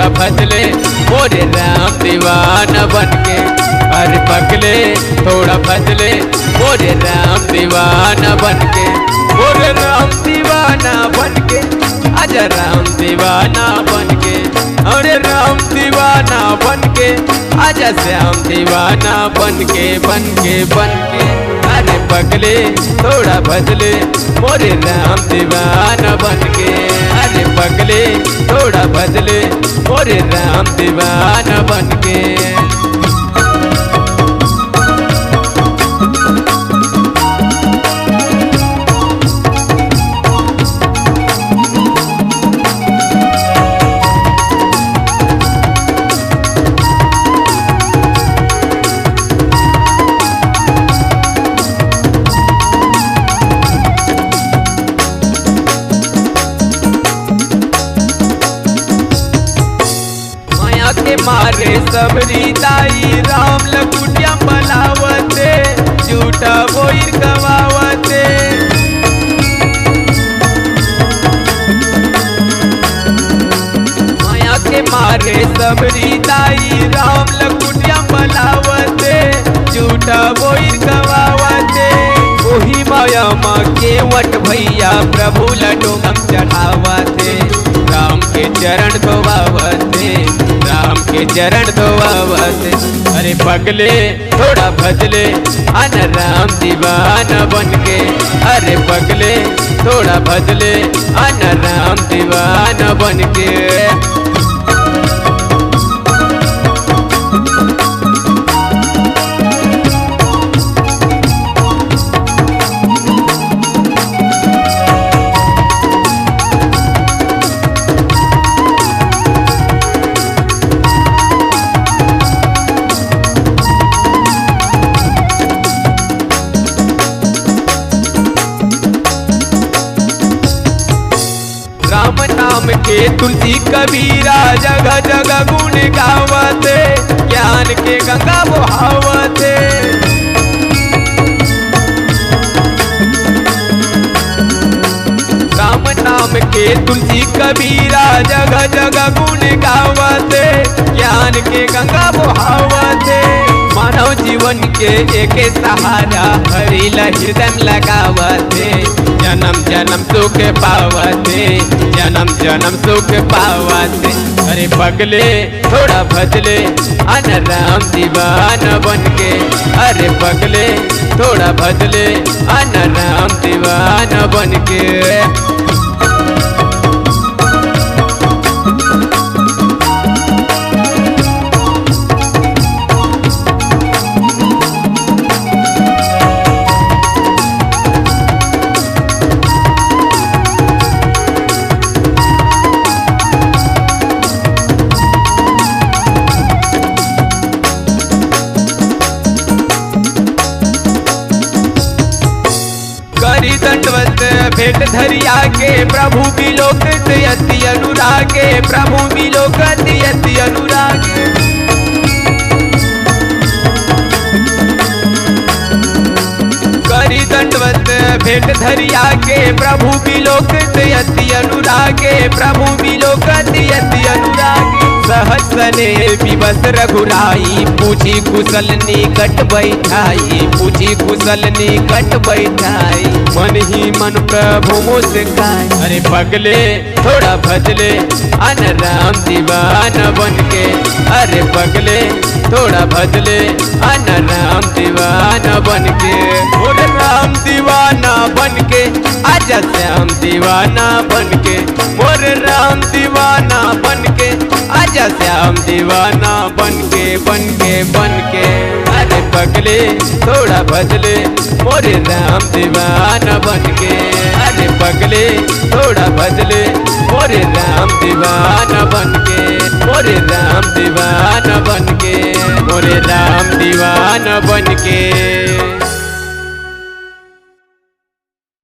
थोड़ा बदले मोरे राम दीवाना बनके। अरे पगले थोड़ा बदले मोरे राम दीवाना बनके। मोरे राम दीवाना बनके आजा राम दीवाना बनके। अरे राम दीवाना बनके आजा श्याम दीवाना बनके बनके बनके। अरे पगले थोड़ा बदले मोरे राम दीवाना बनके। अरे पगले थोड़ा बदले मोरे राम दीवाना बनके। के मारे सबरी दाई राम लकुटिया मलावते झूठा बोइर गवावते। माया के मारे सबरी दाई राम लकुटिया मलावते झूठा बोइर गवावते। वही माया माँ के वट भैया प्रभु लड्डू हम चढ़ावते। राम के चरण धोवावते राम के चरण धोवावते। अरे पगले थोड़ा बदले आना राम दीवाना बनके। अरे पगले थोड़ा बदले आना राम दीवाना बनके। राम नाम के तुलसी कबीरा जगह जगह गुण गावते। ज्ञान के गंगा बहावते। राम नाम के तुलसी कबीरा जगह जगह गुण गावते। ज्ञान के गंगा बहावते। मानव जीवन के एक सहारा हरि हृदय लगावते। जन्म जन्म सुख पावते जन्म जन्म सुख पावते। अरे पगले थोड़ा बदले आना राम दीवाना बनके। अरे पगले थोड़ा बदले आना राम दीवाना बनके। दंडवत भेंट धरिया के प्रभु बिलोकत यति अनुरागे। प्रभु बिलोकत यति अनुरागे। करी दंडवत भेंट धरिया के प्रभु बिलोकत यति अनुरागे। प्रभु बिलोकत यति अनुरागे। सहज सने विवश रघुराई पूछी कुशल निकट बैठाई। पूछी कुशल निकट बैठाई। मन ही मन प्रभु मुस्काई। अरे पगले थोड़ा बदले आना राम दीवाना बनके। अरे पगले थोड़ा बदले आना राम दीवाना बनके। मोरे राम दीवाना बनके आजा श्याम दीवाना बनके। मोरे राम दीवाना बनके आजा श्याम दीवाना बनके बनके बनके। अरे पगले थोड़ा बदले मोरे राम दीवाना बनके। अरे पगले थोड़ा बदले मोरे राम दीवाना बनके। मोरे राम दीवाना बनके। मोरे राम दीवाना बनके।